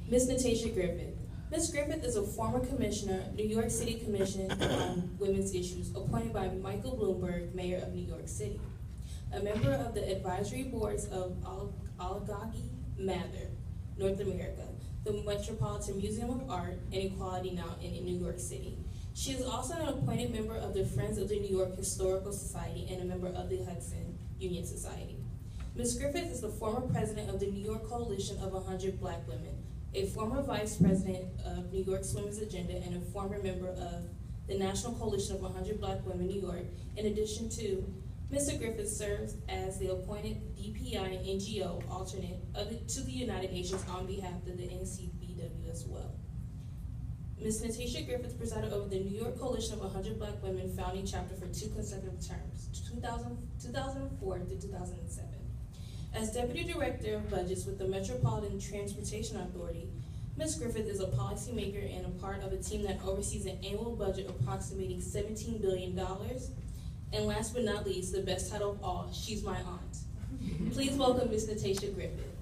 Ms. Natatia Griffith. Ms. Griffith is a former commissioner, New York City Commission on Women's Issues, appointed by Michael Bloomberg, Mayor of New York City. A member of the advisory boards of Oligarchy Mather, North America, the Metropolitan Museum of Art and Equality now in New York City. She is also an appointed member of the Friends of the New York Historical Society and a member of the Hudson Union Society. Ms. Griffith is the former president of the New York Coalition of 100 Black Women, a former vice president of New York's Women's Agenda, and a former member of the National Coalition of 100 Black Women, New York. In addition to, Mr. Griffith serves as the appointed DPI NGO alternate to the United Nations on behalf of the NCBW as well. Ms. Natatia Griffith presided over the New York Coalition of 100 Black Women founding chapter for 2 consecutive terms, 2004 to 2007. As Deputy Director of Budgets with the Metropolitan Transportation Authority, Ms. Griffith is a policymaker and a part of a team that oversees an annual budget approximating $17 billion. And last but not least, the best title of all, she's my aunt. Please welcome Ms. Natatia Griffith.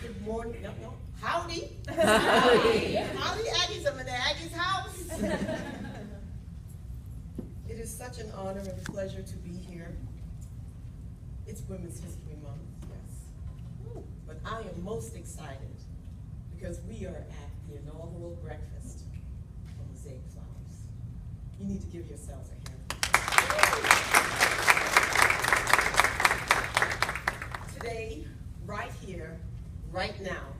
Good morning. No. Howdy. Howdy. Howdy, Aggies. I'm in the Aggies house. It is such an honor and pleasure to be here. It's Women's History Month, yes. But I am most excited because we are at the inaugural breakfast of Mosaic Flowers. You need to give yourselves a hand. Today, right here, right now,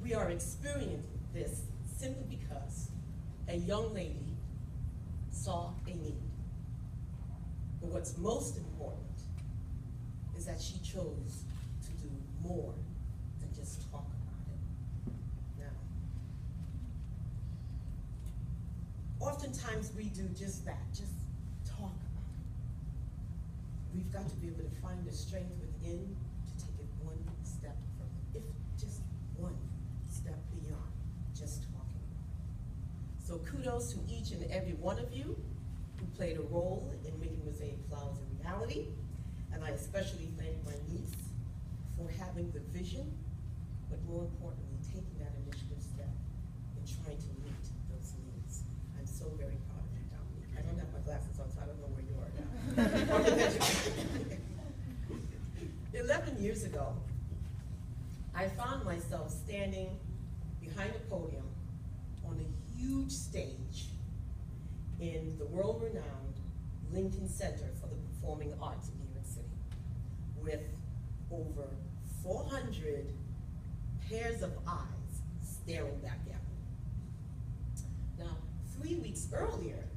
we are experiencing this simply because a young lady saw a need. But what's most important is that she chose to do more than just talk about it. Now, oftentimes we do just that, just talk about it. We've got to be able to find the strength within to take it one step further, if just one step beyond just talking. So kudos to each and every one of you who played a role in making Mosaic Flowers a reality. And I especially thank my niece for having the vision, but more importantly, taking that initiative step in trying to meet those needs. I'm so very proud of you, Dominique. I don't have my glasses on, so I don't know where you are now. 11 years ago, I found myself standing behind a podium on a huge stage in the world-renowned Lincoln Center for the Performing Arts in New York City, with over 400 pairs of eyes staring back at me. Now, 3 weeks earlier,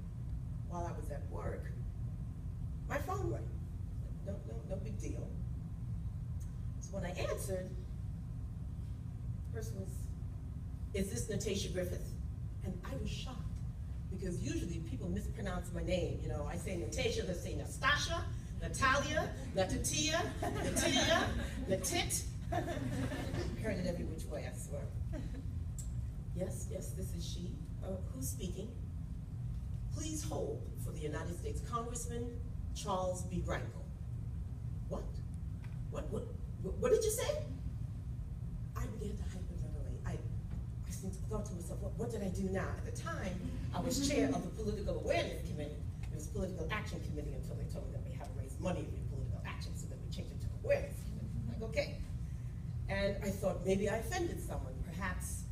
while I was at work, my phone rang. No big deal. So when I answered, the person was, "Is this Natatia Griffith?" And I was shocked, because usually people mispronounce my name. You know, I say Natatia, they say Nastasia, Natalia, Natatia, Natia, Natit. Heard it every which way, I swear. Yes, this is she. Who's speaking? Please hold for the United States Congressman Charles B. Rankel. What? What did you say? I began to hyperventilate. I thought to myself, what did I do now? At the time, I was chair of the Political Awareness Committee. It was Political Action Committee until they told me that we had to raise money to do political action, so then we changed it to Awareness Committee. Like, okay. And I thought maybe I offended someone. Perhaps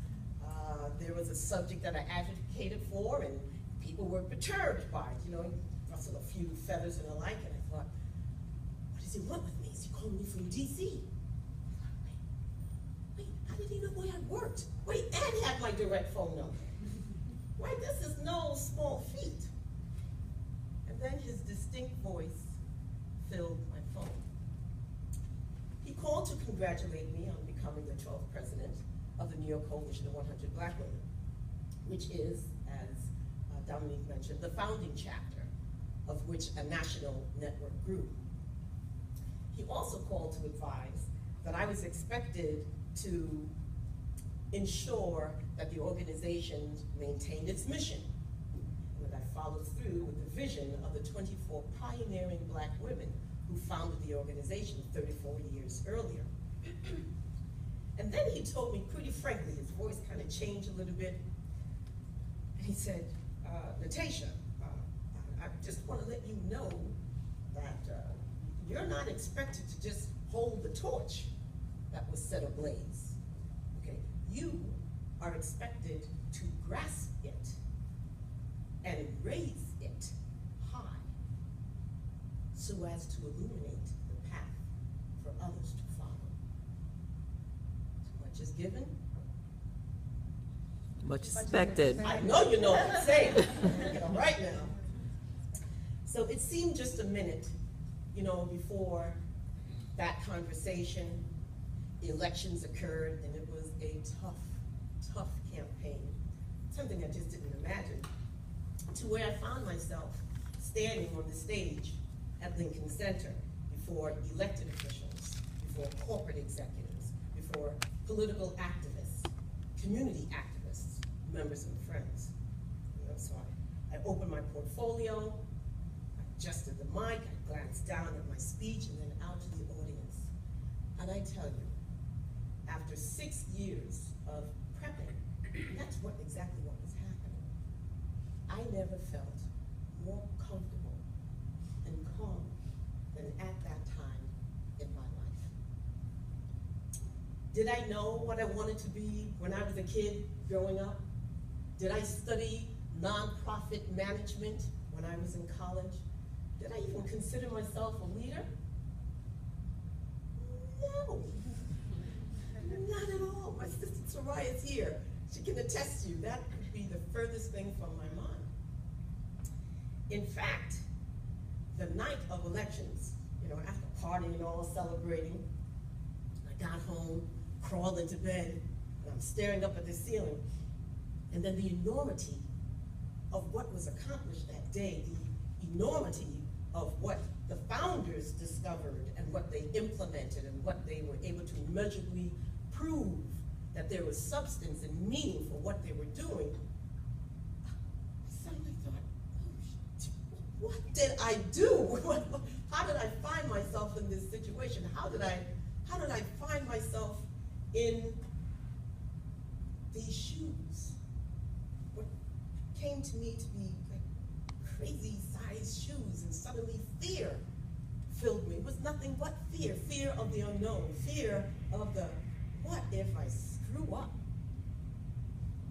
there was a subject that I advocated for, and people were perturbed by it. You know, rustled a few feathers and the like, and I thought, what does he want with me? Is he calling me from D.C.? Wait, how did he know where I worked? Wait, and had my direct phone number. Right, this is no small feat. And then his distinct voice filled my phone. He called to congratulate me on becoming the 12th president of the New York Coalition of 100 Black Women, which is, as Dominique mentioned, the founding chapter of which a national network grew. He also called to advise that I was expected to ensure that the organization maintained its mission, and that I followed through with the vision of the 24 pioneering black women who founded the organization 34 years earlier. And then he told me pretty frankly, his voice kind of changed a little bit, and he said, Natatia, I just want to let you know that you're not expected to just hold the torch that was set ablaze, okay? You are expected to grasp it and raise it high so as to illuminate the path for others to follow. Too much is given. Much expected. I know you know what I'm saying. Right now. So it seemed just a minute, you know, before that conversation, elections occurred, and it was a tough campaign. Something I just didn't imagine. To where I found myself standing on the stage at Lincoln Center before elected officials, before corporate executives, before political activists, community activists, members and friends. You know, so I opened my portfolio, I adjusted the mic, I glanced down at my speech and then out to the audience. And I tell you, after 6 years of prepping, that's exactly what was happening. I never felt more comfortable and calm than at that time in my life. Did I know what I wanted to be when I was a kid growing up? Did I study nonprofit management when I was in college? Did I even consider myself a leader? No, not at all. My sister Soraya is here. She can attest to you. That would be the furthest thing from my mind. In fact, the night of elections, you know, after partying and all, celebrating, I got home, crawled into bed, and I'm staring up at the ceiling. And then the enormity of what was accomplished that day, the enormity of what the founders discovered and what they implemented and what they were able to measurably prove that there was substance and meaning for what they were doing, I suddenly thought, oh, what did I do? How did I find myself in this situation? How did I find myself in these shoes? What came to me to be like crazy sized shoes, and suddenly fear filled me. It was nothing but fear. Fear of the unknown, fear of the, what if I screw up?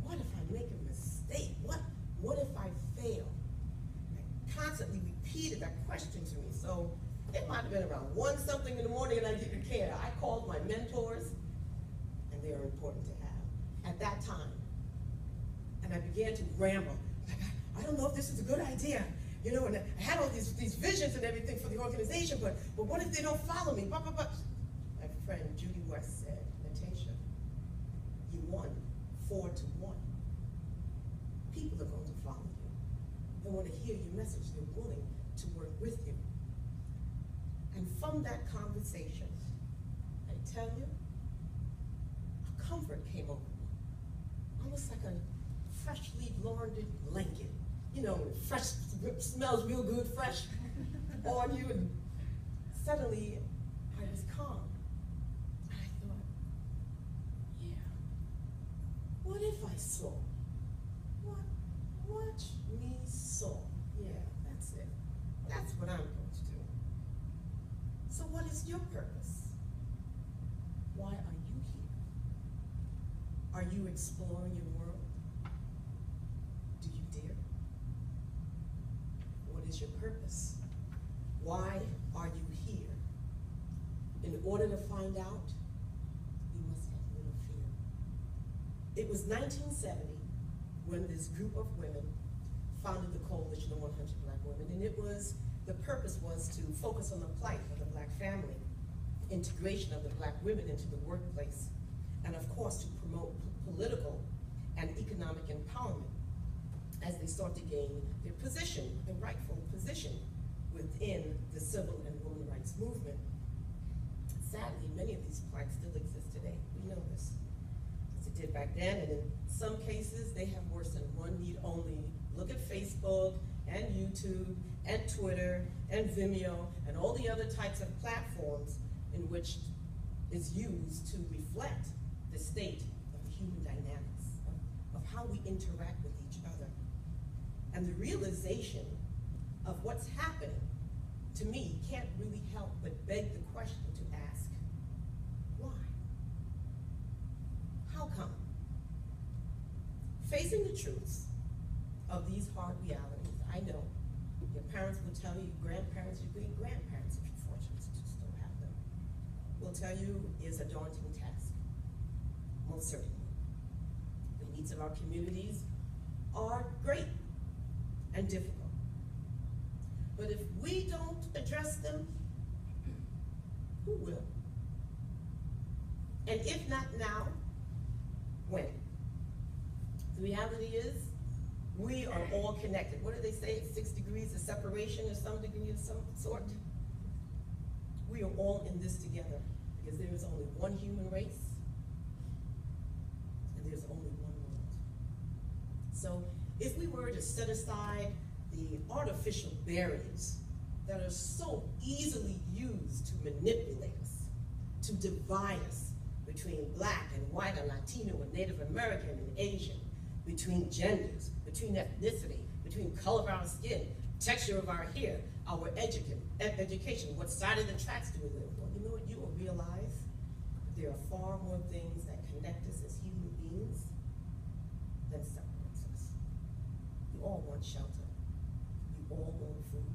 What if I make a mistake? What if I fail? I constantly repeated that question to me. So it might have been around 1 something in the morning and I didn't care. I called my mentors, and they are important to have at that time. And I began to ramble. I don't know if this is a good idea. You know, and I had all these visions and everything for the organization, but what if they don't follow me? Blah, blah, blah. My friend Judy West said, Natatia, you won 4-1. People are going to follow you. They want to hear your message. They're willing to work with you. And from that conversation, I tell you, a comfort came over me. Almost like a freshly laundered blanket. You know, fresh, smells real good, fresh on you, and suddenly I was calm. And I thought, yeah, what if I saw? Watch me saw. Yeah, that's it. That's what I'm going to do. So what is your purpose? Why are you here? Are you exploring your world? Do you dare? What is your purpose? Why are you here? In order to find out, you must have little fear. It was 1970 when this group of women founded the Coalition of 100 Black Women, and the purpose was to focus on the plight of the Black family, integration of the Black women into the workplace, and of course to promote political and economic empowerment as they sought to gain their position, the rightful position within the civil and women's rights movement. Sadly, many of these plights still exist today. We know this. As it did back then, and in some cases, they have worsened. One need only look at Facebook and YouTube and Twitter and Vimeo and all the other types of platforms in which is used to reflect the state of the human dynamics, of how we interact with each other. And the realization of what's happening, to me, can't really help but beg the question to ask, why? How come? Facing the truths of these hard realities, I know your parents will tell you, grandparents, your great-grandparents, if you're fortunate to still have them, will tell you is a daunting task, most certainly. The needs of our communities are great and difficult. But if we don't address them, who will? And if not now, when? The reality is, we are all connected. What do they say? It's 6 degrees of separation or some degree of some sort. We are all in this together because there is only one human race and there's only one world. So if we were to set aside the artificial barriers that are so easily used to manipulate us, to divide us between Black and white and Latino and Native American and Asian, between genders, between ethnicity, between color of our skin, texture of our hair, our education, what side of the tracks do we live? Well, you know what, you will realize that there are far more things that connect us as human beings than separates us. You all want shelter, you all want food,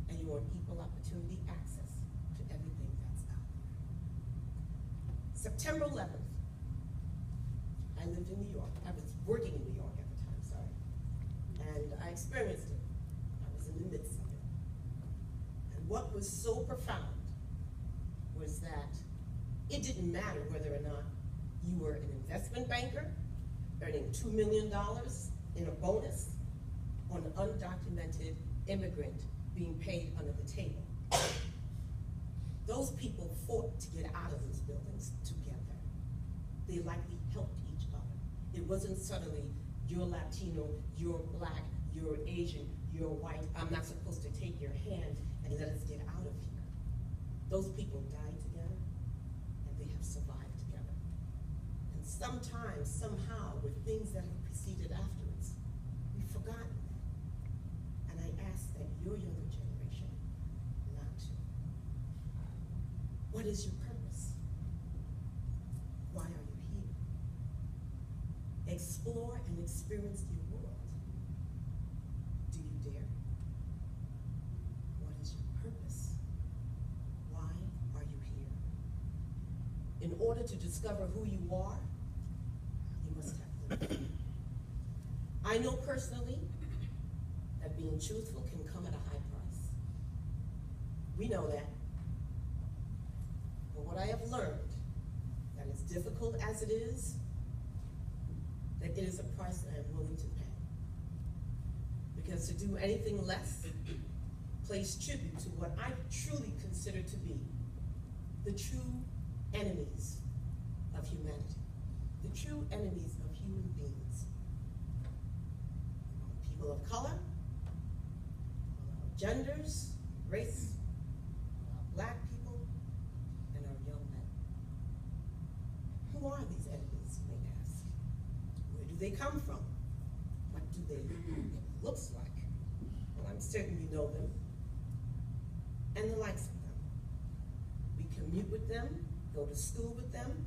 and you want equal opportunity access to everything that's out there. September 11th, I lived in New York. I was working in New York at the time, sorry. And I experienced it. I was in the midst of it. And what was so profound was that it didn't matter whether or not you were an investment banker earning $2 million in a bonus or an undocumented immigrant being paid under the table. Those people fought to get out of those buildings together. They likely helped each other. It wasn't suddenly, you're Latino, you're Black, you're Asian, you're white, I'm not supposed to take your hand and let us get out of here. Those people died together, and they have survived together. And sometimes, somehow, with things that have preceded afterwards, we've forgotten that. And I ask that your younger generation not to. What is your purpose? Why are you here? Explore and experience your world. Do you dare? What is your purpose? Why are you here? In order to discover who you are, you must have lived. I know personally that being truthful can come at a high price. We know that. But what I have learned, that as difficult as it is, that it is a price that I am willing to pay. Because to do anything less pays tribute to what I truly consider to be the true enemies of humanity, the true enemies of human beings. People of color, genders, race, Black people, and our young men. Who are these enemies, you may ask? Where do they come from? What do they look like? Well, I'm certain you know them, and the likes of them. We commute with them, go to school with them,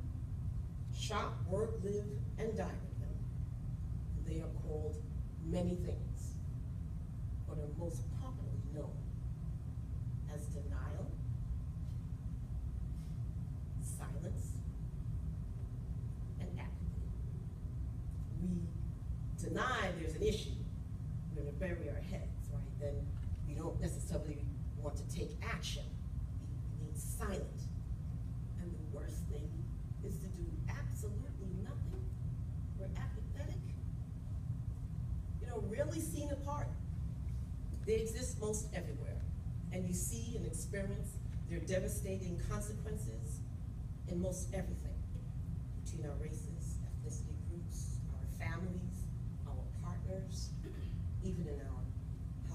shop, work, live, and die with them. They are called many things, but are most popularly known as denial, silence, and apathy. We deny there's an issue, we're going to bury our heads, right? Then we don't necessarily want to take action. We need silence. And the worst thing is to do absolutely nothing. We're apathetic. You know, rarely seen apart. They exist most everywhere. And you see and experience their devastating consequences in most everything. Between our races, ethnicity groups, our families, our partners, even in our